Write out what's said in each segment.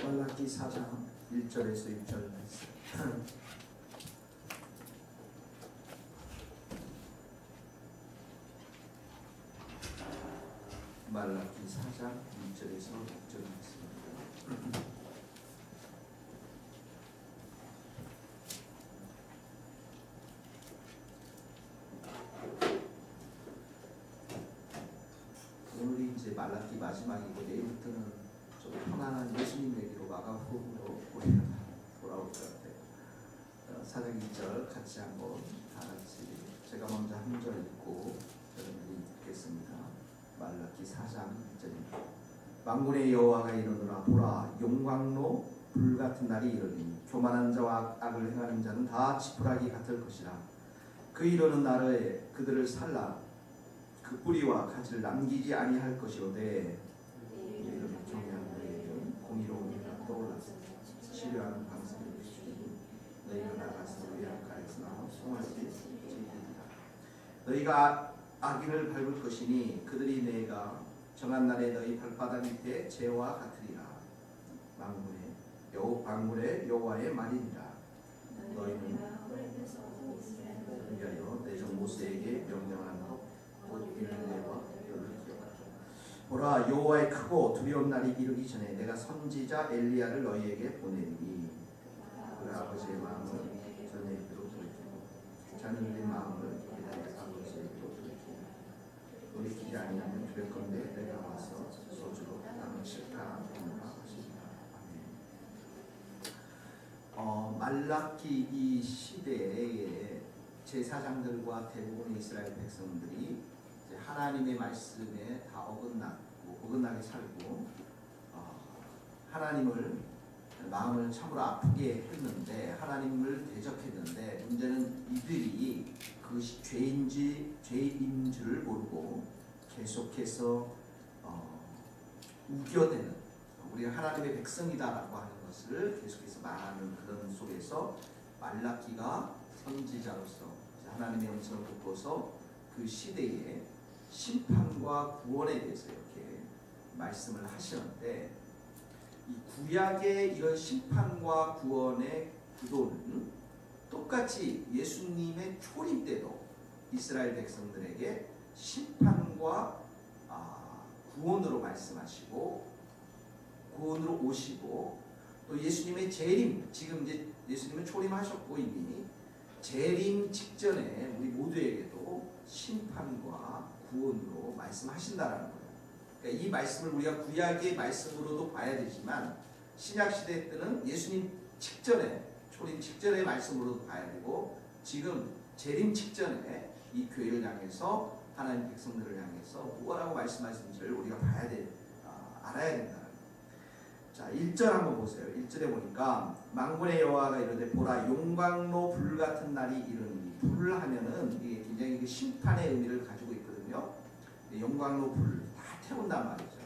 말라기 4장 1절에서 6절 말씀. 말라기 4장 1절에서 6절 말씀입니다. 오늘이 이제 말라기 마지막이고 내일부터는 좀 편안한 예수님에게로 마가복음으로 우리가 돌아올 것 같아요. 4장 2절 같이 한번 다 같이 제가 먼저 한 절 읽고 여러분이 읽겠습니다. 말라기 4장 1절입니다. 만군의 여호와가 이르노라 보라 용광로 불같은 날이 이르리니 교만한 자와 악을 행하는 자는 다 지푸라기 같을 것이라. 그 이르는 날에 그들을 살라 그 뿌리와 가지를 남기지 아니할 것이로되 이르는 경외하는 너희에게 공의로운 이가 떠올랐으니 치료하는 방송을 비추니 너희가 나가서 외양가에서 나와 송아지 지키리라. 너희가 악인을 밟을 것이니 그들이 내가 정한 날에 너희 발바닥 밑에 재와 같으리라. 만군의 여호와의 말이니라. 너희는 위하여 내 종 모세에게 명령한 곧 일레와 열을 기억하라. 보라 여호와의 크고 두려운 날이 이르기 전에 내가 선지자 엘리야를 너희에게 보내리니 그 아버지의 마음을 전에게로 돌이키고 자녀들의 마음을 그들의 아버지에게로 돌이키고 돌이키지 아니하면 두렵건대 내가 와서 소주로 땅을 칠까 하노라 하시니라. 아멘. 말라기 이 시대에 제사장들과 대부분의 이스라엘 백성들이 하나님의 말씀에 다 어긋나게 살고 하나님을 마음을 참으로 아프게 했는데 하나님을 대적했는데 문제는 이들이 그것이 죄인 줄 모르고 계속해서 우겨대는 우리가 하나님의 백성이다라고 하는 것을 계속해서 말하는 그런 속에서 말라기가 선지자로서 하나님의 음성을 듣고서 그 시대에 심판과 구원에 대해서 이렇게 말씀을 하시는데 이 구약의 이런 심판과 구원의 구도는 똑같이 예수님의 초림 때도 이스라엘 백성들에게 심판과 구원으로 말씀하시고 구원으로 오시고 또 예수님의 재림 지금 이제 예수님은 초림하셨고 이미 재림 직전에 우리 모두에게도 심판과 구원으로 말씀하신다라는 거예요. 그러니까 이 말씀을 우리가 구약의 말씀으로도 봐야 되지만 신약 시대 때는 예수님 직전에 초림 직전의 말씀으로도 봐야 되고 지금 재림 직전에 이 교회를 향해서 하나님 백성들을 향해서 무엇라고 말씀하시는지를 우리가 알아야 된다. 자, 1절 한번 보세요. 1절에 보니까 만군의 여호와가 이르되 보라 용광로 불같은 날이 이르니 불 하면은 이게 굉장히 그 심판의 의미를 가지고 있거든요. 용광로 불 다 태운단 말이죠.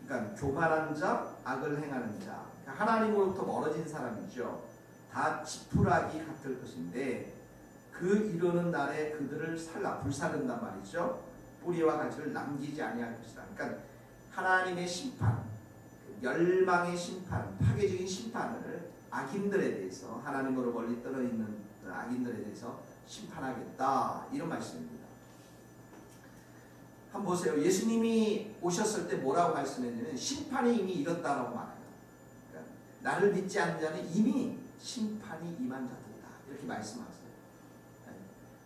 그러니까 교만한 자, 악을 행하는 자, 그러니까 하나님으로부터 멀어진 사람이죠. 다 지푸라기 같을 것인데 그 이르는 날에 그들을 살라 불사른단 말이죠. 뿌리와 가지를 남기지 아니할 것이다. 그러니까 하나님의 심판, 멸망의 심판, 파괴적인 심판을 악인들에 대해서 하나님으로 멀리 떨어 있는 악인들에 대해서 심판하겠다 이런 말씀입니다. 한번 보세요. 예수님이 오셨을 때 뭐라고 말씀했냐면 심판이 이미 이뤘다라고 말해요. 그러니까 나를 믿지 않는 자는 이미 심판이 임한 자들이다 이렇게 말씀하세요.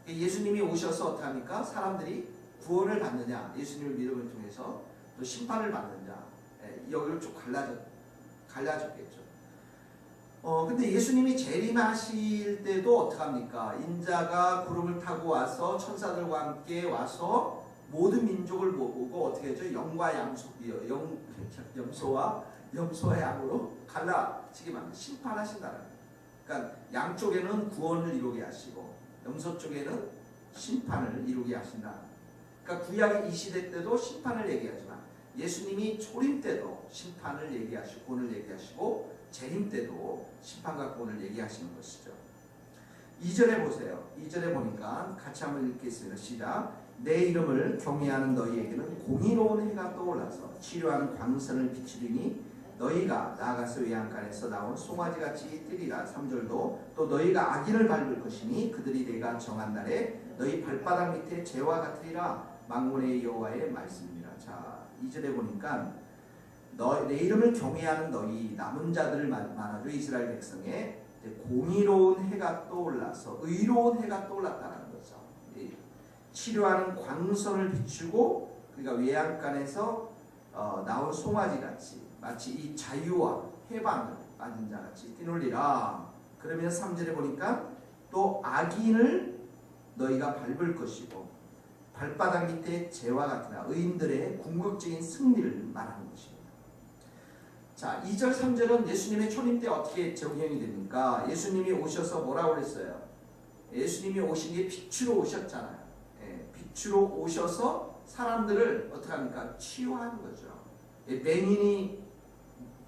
예수님이 오셔서 어떻게 합니까? 사람들이 구원을 받느냐 예수님을 믿음을 통해서 또 심판을 받느냐 여기를 쭉 갈라졌겠죠. 근데 예수님이 재림하실 때도 어떻게 합니까? 인자가 구름을 타고 와서 천사들과 함께 와서 모든 민족을 보고 어떻게 하죠? 염소와 양으로 갈라치게 만든 심판하신다는 거예요. 그러니까 양쪽에는 구원을 이루게 하시고 염소 쪽에는 심판을 이루게 하신다. 그러니까 구약의 이 시대 때도 심판을 얘기하지만 예수님이 초림 때도 심판을 얘기하시고 구원을 얘기하시고 재림 때도 심판과 구원을 얘기하시는 것이죠. 2절에 보세요. 2절에 보니까 같이 한번 읽겠습니다. 시작. 내 이름을 경외하는 너희에게는 공의로운 해가 떠올라서 치료하는 광선을 비추리니 너희가 나아가서 외양간에서 나온 송아지같이 뛰리라. 3절도 또 너희가 악인을 밟을 것이니 그들이 내가 정한 날에 너희 발바닥 밑에 재와 같으리라. 만군의 여호와의 말씀이니라. 자, 2절에 보니까 내 이름을 경외하는 너희 남은 자들을 말하죠. 이스라엘 백성의 공의로운 해가 떠올라서 의로운 해가 떠올랐다는 거죠. 치료하는 광선을 비추고 그러니까 외양간에서 나온 송아지같이 마치 이 자유와 해방을 받은 자같이 뛰놀리라. 그러면 3절에 보니까 또 악인을 너희가 밟을 것이고 발바닥 밑에 재와 같으나 의인들의 궁극적인 승리를 말하는 것입니다. 자, 2절 3절은 예수님의 초림 때 어떻게 적용이 됩니까? 예수님이 오셔서 뭐라고 그랬어요? 예수님이 오신 게 빛으로 오셨잖아요. 빛으로 오셔서 사람들을 어떻게 합니까? 치유하는 거죠. 맹인이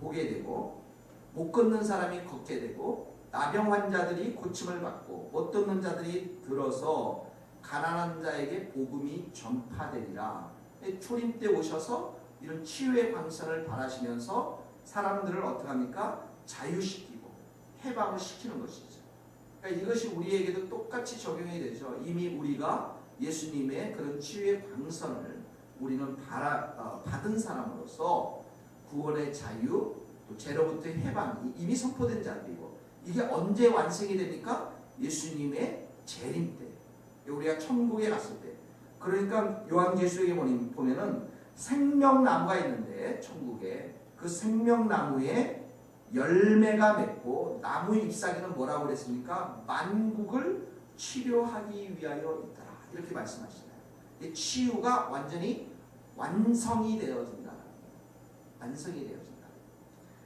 보게 되고 못 걷는 사람이 걷게 되고 나병 환자들이 고침을 받고 못 듣는 자들이 들어서 가난한 자에게 복음이 전파되리라. 초림 때 오셔서 이런 치유의 광선을 발하시면서 사람들을 어떻게 합니까? 자유시키고 해방을 시키는 것이죠. 그러니까 이것이 우리에게도 똑같이 적용이 되죠. 이미 우리가 예수님의 그런 치유의 광선을 우리는 받은 사람으로서 구원의 자유, 또 죄로부터의 해방이 이미 선포된 자들이고 이게 언제 완성이 됩니까? 예수님의 재림 때, 우리가 천국에 갔을 때. 그러니까 요한계시록에 보면은 생명나무가 있는데 천국에 그 생명나무에 열매가 맺고 나무 잎사귀는 뭐라고 그랬습니까? 만국을 치료하기 위하여 있더라. 이렇게 말씀하시잖아요. 치유가 완전히 완성이 되어진다. 완성이 되어진다.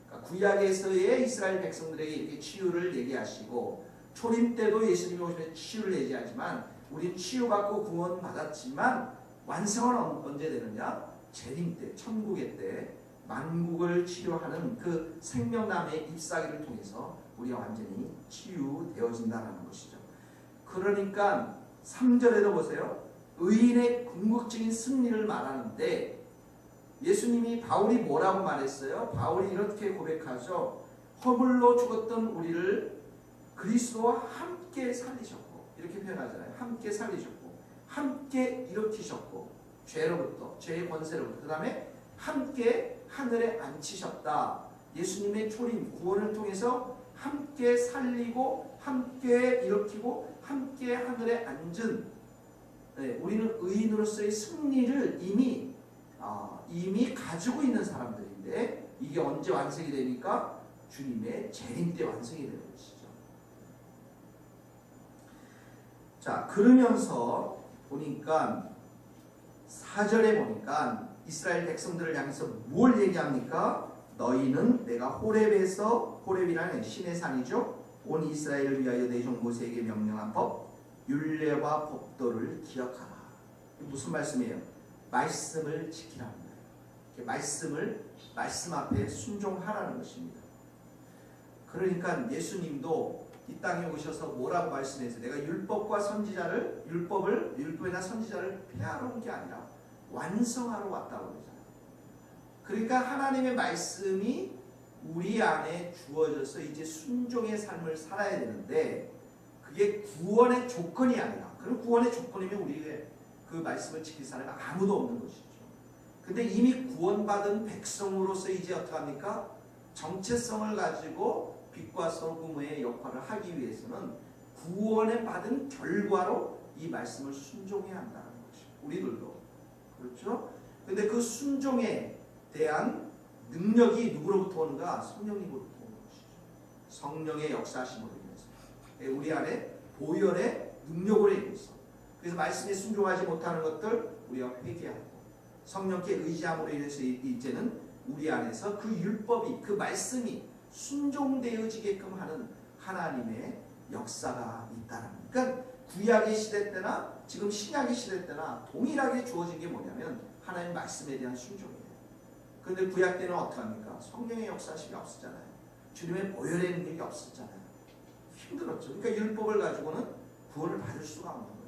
그러니까 구약에서의 이스라엘 백성들에게 이렇게 치유를 얘기하시고 초림 때도 예수님이 오시면 치유를 얘기하지만 우린 치유받고 구원받았지만 완성은 언제 되느냐? 재림 때, 천국의 때 만국을 치료하는 그 생명나무의 잎사귀를 통해서 우리가 완전히 치유되어진다는 것이죠. 그러니까 3절에도 보세요. 의인의 궁극적인 승리를 말하는데 예수님이 바울이 뭐라고 말했어요? 바울이 이렇게 고백하죠. 허물로 죽었던 우리를 그리스도와 함께 살리셨고 이렇게 표현하잖아요. 함께 살리셨고 함께 일으키셨고 죄로부터 죄의 권세로부터 그 다음에 함께 하늘에 앉히셨다. 예수님의 초림 구원을 통해서 함께 살리고 함께 일으키고 함께 하늘에 앉은 우리는 의인으로서의 승리를 이미 가지고 있는 사람들인데 이게 언제 완성이 되니까 주님의 재림 때 완성이 되는 것이죠. 자, 그러면서 보니까 4절에 보니까 이스라엘 백성들을 향해서 뭘 얘기합니까? 너희는 내가 호렙이라는 신의 산이죠. 온 이스라엘을 위하여 내 종 모세에게 명령한 법, 율례와 법도를 기억하라. 무슨 말씀이에요? 말씀을 지키라는 거예요. 말씀 앞에 순종하라는 것입니다. 그러니까 예수님도 이 땅에 오셔서 뭐라고 말씀해서 내가 율법이나 선지자를 폐하러 온 게 아니라 완성하러 왔다고 그러잖아요. 그러니까 하나님의 말씀이 우리 안에 주어져서 이제 순종의 삶을 살아야 되는데 그게 구원의 조건이 아니라 그럼 구원의 조건이면 우리의 그 말씀을 지킬 사람이 아무도 없는 것이죠. 근데 이미 구원받은 백성으로서 이제 어떻게 합니까? 정체성을 가지고 빛과 소금의 역할을 하기 위해서는 구원을 받은 결과로 이 말씀을 순종해야 한다는 것이죠. 우리들도. 그렇죠? 근데 그 순종에 대한 능력이 누구로부터 오는가? 성령님으로부터 오는 것이죠. 성령의 역사심으로 인해서. 우리 안에 보혈의 능력으로 인해서. 그래서 말씀에 순종하지 못하는 것들 우리가 회개하고 성령께 의지함으로 인해서 이제는 우리 안에서 그 율법이 그 말씀이 순종되어지게끔 하는 하나님의 역사가 있다는 거예요. 그러니까 구약의 시대 때나 지금 신약의 시대 때나 동일하게 주어진 게 뭐냐면 하나님의 말씀에 대한 순종이에요. 그런데 구약 때는 어떻게 합니까? 성령의 역사심이 없었잖아요. 주님의 보혈의 능력이 없었잖아요. 힘들었죠. 그러니까 율법을 가지고는 구원을 받을 수가 없는 거예요.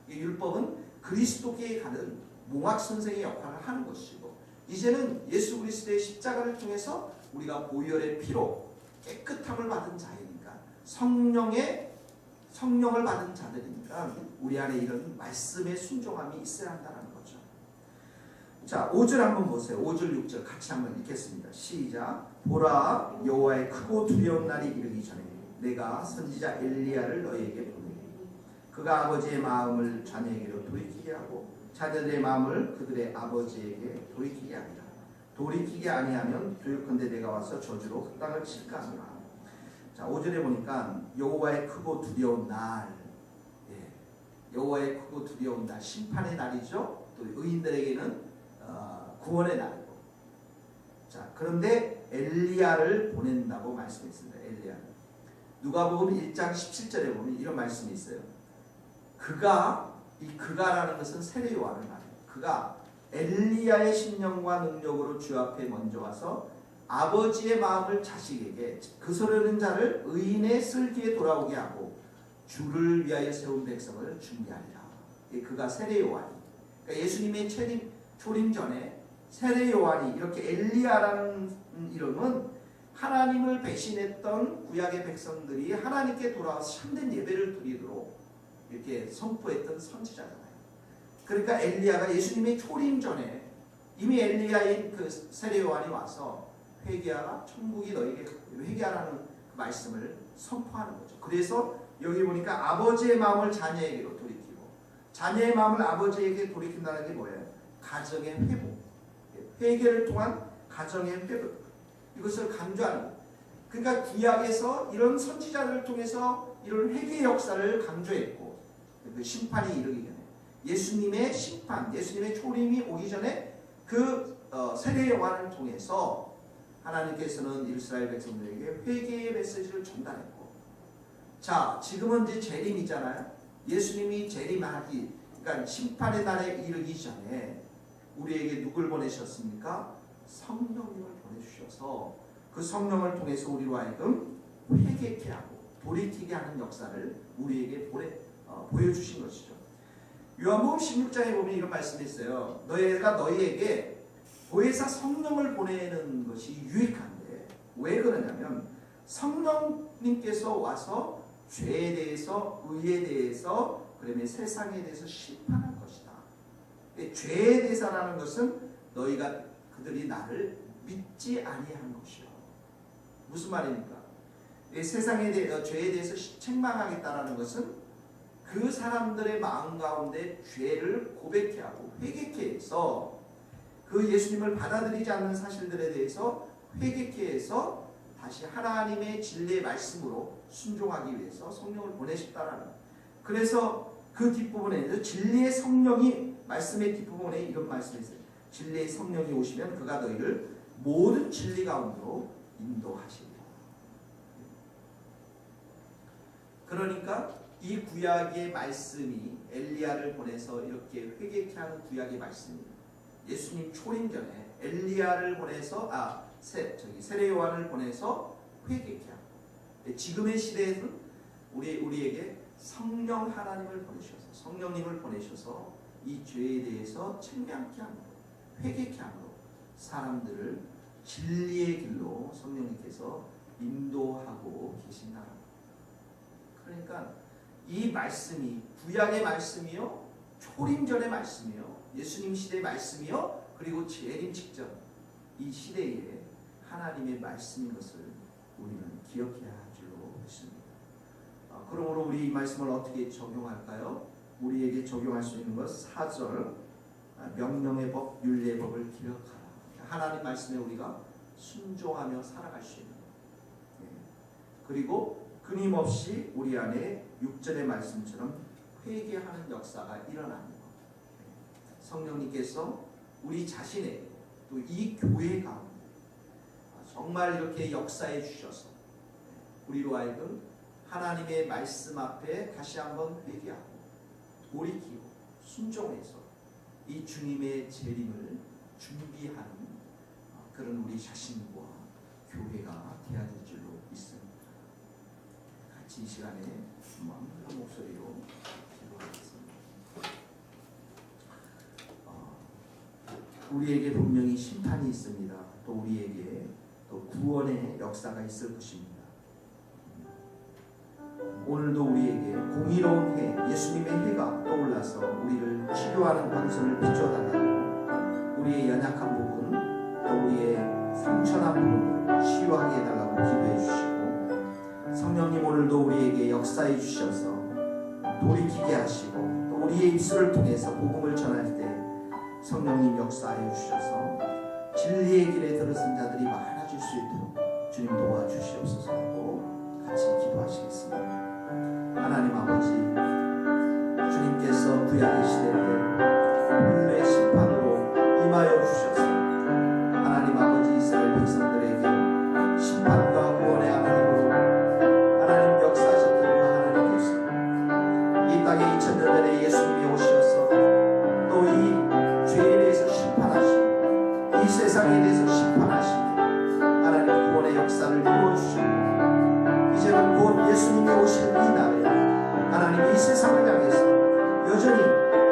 이 율법은 그리스도께 가는 몽학 선생의 역할을 하는 것이고 이제는 예수 그리스도의 십자가를 통해서 우리가 보혈의 피로 깨끗함을 받은 자이니까 성령을 받은 자들이니까 우리 안에 이런 말씀의 순종함이 있어야 한다는 거죠. 자, 5절 한번 보세요. 5절 6절 같이 한번 읽겠습니다. 시작. 보라, 여호와의 크고 두려운 날이 이르기 전에 내가 선지자 엘리야를 너희에게 보내리. 그가 아버지의 마음을 자녀에게로 돌이키게 하고 자녀들의 마음을 그들의 아버지에게 돌이키게 하리라. 돌이키게 아니하면 두렵건대 내가 와서 저주로 그 땅을 칠까 하노라. 자, 5절에 보니까 여호와의 크고 두려운 날, 여호와의 크고 두려운 날, 심판의 날이죠. 또 의인들에게는 구원의 날이고. 자, 그런데 엘리야를 보낸다고 말씀했습니다. 엘리야. 누가복음 1장 17절에 보면 이런 말씀이 있어요. 그가라는 것은 세례 요한을 말해요. 그가 엘리야의 신령과 능력으로 주 앞에 먼저 와서 아버지의 마음을 자식에게 그 소리는 자를 의인의 쓸기에 돌아오게 하고 주를 위하여 세운 백성을 준비하리라. 그가 세례 요한이. 그러니까 예수님의 초림 전에 세례 요한이 이렇게 엘리야라는 이름은 하나님을 배신했던 구약의 백성들이 하나님께 돌아와서 참된 예배를 드리도록 이렇게 선포했던 선지자잖아요. 그러니까 엘리야가 예수님의 초림 전에 이미 엘리야인 그 세례 요한이 와서 회개하라, 천국이 너에게 회개하라는 그 말씀을 선포하는 거죠. 그래서 여기 보니까 아버지의 마음을 자녀에게로 돌이키고 자녀의 마음을 아버지에게 돌이킨다는 게 뭐예요? 가정의 회복, 회개를 통한 가정의 회복, 이것을 강조하는 거예요. 그러니까 구약에서 이런 선지자들을 통해서 이런 회개 역사를 강조했고 그 심판이 이르기 전에 예수님의 심판, 예수님의 초림이 오기 전에 그 세례 요한을 통해서 하나님께서는 이스라엘 백성들에게 회개의 메시지를 전달했고, 자, 지금은 이제 재림이잖아요. 예수님이 재림하기, 그러니까 심판의 날에 이르기 전에 우리에게 누굴 보내셨습니까? 성령님을 보내주셔서 그 성령을 통해서 우리로 하여금 회개케 하고 돌이키게 하는 역사를 우리에게 보여주신 것이죠. 요한복음 16장에 보면 이런 말씀이 있어요. 너희에게 보혜사 성령을 보내는 것이 유익한데 왜 그러냐면 성령님께서 와서 죄에 대해서, 의에 대해서, 그다음에 세상에 대해서 심판할 것이다. 죄에 대해서라는 것은 그들이 나를 믿지 아니한 것이요. 무슨 말입니까? 세상에 대해 죄에 대해서 책망하겠다라는 것은 그 사람들의 마음 가운데 죄를 고백케 하고 회개케 해서 그 예수님을 받아들이지 않는 사실들에 대해서 회개케 해서 다시 하나님의 진리의 말씀으로 순종하기 위해서 성령을 보내셨다라는. 그래서 그 뒷부분에 진리의 성령이 말씀의 뒷부분에 이런 말씀이 있어요. 진리의 성령이 오시면 그가 너희를 모든 진리 가운데로 인도하시리라. 그러니까 이 구약의 말씀이 엘리야를 보내서 이렇게 회개케 하는 구약의 말씀이 예수님 초림 전에 엘리야를 보내서 세례 요한을 보내서 회개케 하고, 지금의 시대에는 우리에게 성령 하나님을 보내셔서 성령님을 보내셔서 이 죄에 대해서 책망케 함으로 회개케 함으로 사람들을 진리의 길로 성령님께서 인도하고 계신다. 그러니까 이 말씀이 구약의 말씀이요, 초림전의 말씀이요, 예수님 시대의 말씀이요, 그리고 재림 직전 이 시대에 하나님의 말씀인 것을 우리는 기억해야 할 줄로 믿습니다. 그러므로 우리 이 말씀을 어떻게 적용할까요? 우리에게 적용할 수 있는 것 4절, 명령의 법, 윤리의 법을 기억하라. 하나님 말씀에 우리가 순종하며 살아갈 수 있는 것. 그리고 끊임없이 우리 안에 6절의 말씀처럼 회개하는 역사가 일어나는 것. 성령님께서 우리 자신의 또 이 교회 가운데 정말 이렇게 역사해 주셔서 우리로 하여금 하나님의 말씀 앞에 다시 한번 회개하고 돌이키고 순종해서 이 주님의 재림을 준비하는 그런 우리 자신과 교회가 되어야 될 줄로 믿습니다. 같이 이 시간에 한 목소리로 기도하겠습니다. 우리에게 분명히 심판이 있습니다. 또 우리에게 또 구원의 역사가 있을 것입니다. 오늘도 우리에게 공의로운 해, 예수님의 해가 떠올라서 우리를 치료하는 광선을 비춰달라고, 우리의 연약한 부분, 또 우리의 상처난 부분을 치유하게 해달라고 기도해 주시고, 성령님 오늘도 우리에게 역사해 주셔서 돌이키게 하시고, 또 우리의 입술을 통해서 복음을 전할 때 성령님 역사해 주셔서 진리의 길에 들어선 자들이 많아질 수 있도록 주님 도와주시옵소서 하고 같이 기도하시겠습니다. 하나님 아버지, 주님께서 구약의 시대 때 불의 심판으로 임하여 주셔서 하나님 아버지 이스라엘 백성들에게 심판과 구원의 하나님으로 하나님 역사하셨던 그 하나님께서 이 땅에 2000년 전에 예수님이 오셔서 또 이 죄에 대해서 심판하시고 이 세상에 대해서 심판하시고 하나님 구원의 역사를 이루어주시고, 이제는 곧 예수님이 오시는 이 날에 하나님 이 세상을 향해서 여전히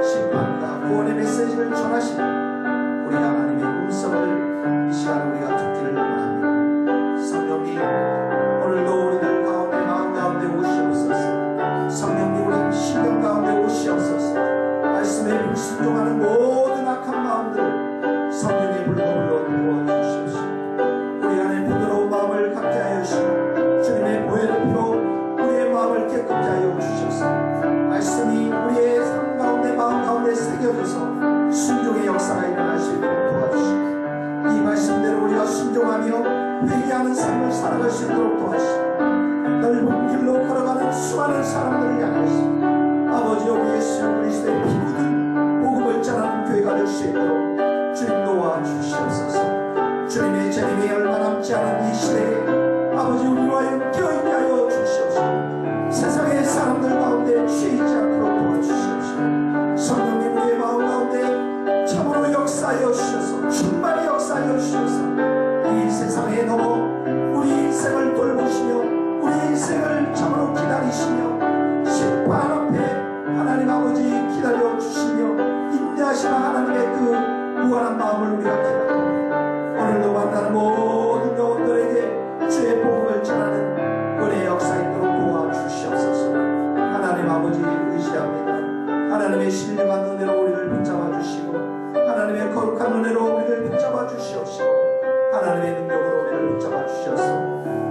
심판과 구원의 메시지를 전하시는 우리 하나님의 음성을 이 시간 우리가 듣기를 원합니다. 성령님 오늘도 우리들 가운데 마음 가운데 오시옵소서. 성령님 우리 심령 가운데 오시옵소서. 말씀에 불순종하는 모든 악한 마음들 성령의 불법으로 도와주시옵소서. 우리 안에 부드러운 마음을 갖게 하여 주시고 주님의 보혈의 피로 우리의 마음을 깨끗게 하여 주셔서 말씀이 우리의 삶 가운데 마음 가운데 새겨져서 순종의 역사가 일어날 수 있도록 도와주시고, 이 말씀대로 우리가 순종하며 회개하는 삶을 살아갈 수 있도록 도와주시고, 넓은 길로 걸어가는 수많은 사람들을 향해서 아버지 우리 예수 그리스도의 피 묻은 복음을 전하는 교회가 될 수 있도록 주님 도와주시옵소서. 주님의 재림이 얼마 남지 않은 이 시대에 아버지 우리와 엮여있게 하여 주시옵소서. 세상의 사람들 가운데 취해있지 않도록 도와주시옵소서. 성령님 우리의 마음 가운데 참으로 역사하여 주셔서 충만히 역사하여 주셔서 이 세상에 넘어 우리 인생을 돌보시며 우리 인생을 참으로 기다리시며 심판 앞에 하나님 아버지 기다려 주시며 인내하시는 하나님의 그 무한한 마음을 우리가 기다려 오늘도 만나는 모든 영혼들에게 주의 복음을 전하는 은혜의 역사 있도록 도와주시옵소서. 하나님 아버지 의지합니다. 하나님의 신령한 은혜로 우리를 붙잡아 주시고 하나님의 거룩한 은혜로 우리를 붙잡아 주시옵시고 하나님의 능력으로 우리를 붙잡아 주셔서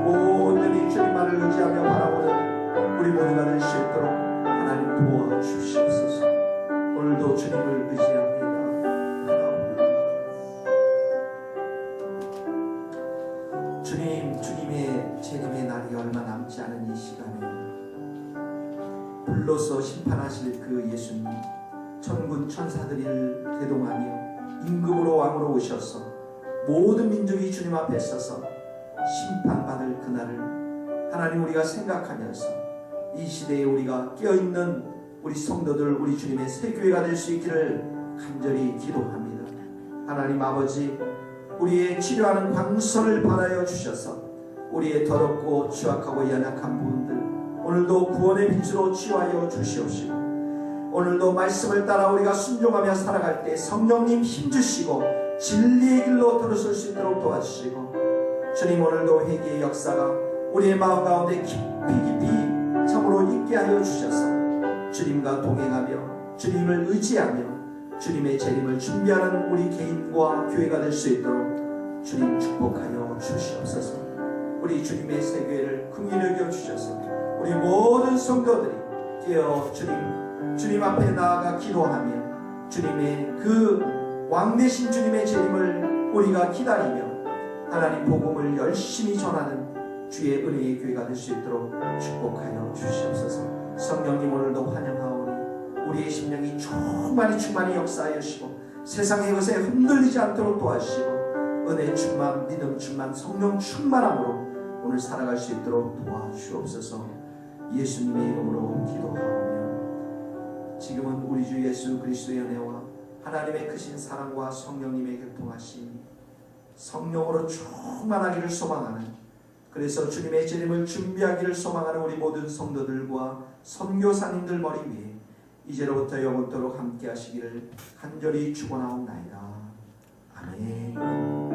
온전히 주님만을 의지하며 바라보는 우리 모두가 될 수 있도록 하나님 도와주시옵소서. 오늘도 주님을 의지합니다. 주님의 재림의 날이 얼마 남지 않은 이 시간에 불로서 심판하실 그 예수님, 천군 천사들을 대동하며 임금으로 왕으로 오셔서 모든 민족이 주님 앞에 서서 심판받을 그날을 하나님 우리가 생각하면서 이 시대에 우리가 깨어있는 우리 성도들, 우리 주님의 새 교회가 될 수 있기를 간절히 기도합니다. 하나님 아버지, 우리의 치료하는 광선을 받아여 주셔서 우리의 더럽고 취약하고 연약한 부분들 오늘도 구원의 빛으로 치유하여 주시옵시고, 오늘도 말씀을 따라 우리가 순종하며 살아갈 때 성령님 힘주시고 진리의 길로 들어설 수 있도록 도와주시고, 주님 오늘도 회개의 역사가 우리의 마음 가운데 깊이 참으로 있게 하여 주셔서 주님과 동행하며 주님을 의지하며 주님의 재림을 준비하는 우리 개인과 교회가 될 수 있도록 주님 축복하여 주시옵소서. 우리 주님의 새 교회를 긍휼히 여겨 주셔서 우리 모든 성도들이 깨어 주님 앞에 나아가 기도하며 주님의 그 왕되신 주님의 재림을 우리가 기다리며 하나님 복음을 열심히 전하는 주의 은혜의 교회가 될 수 있도록 축복하여 주시옵소서. 성령님 오늘도 환영하오니 우리의 심령이 충만히 역사하여 주시고 세상의 것에 흔들리지 않도록 도와주시고 은혜 충만, 믿음 충만, 성령 충만함으로 오늘 살아갈 수 있도록 도와주옵소서. 예수님의 이름으로 기도하오며 지금은 우리 주 예수 그리스도의 은혜와 하나님의 크신 사랑과 성령님의 교통하심이 성령으로 충만하기를 소망하는, 그래서 주님의 재림을 준비하기를 소망하는 우리 모든 성도들과 선교사님들 머리 위에 이제로부터 영원토록 함께 하시기를 간절히 축원하옵나이다. 아멘.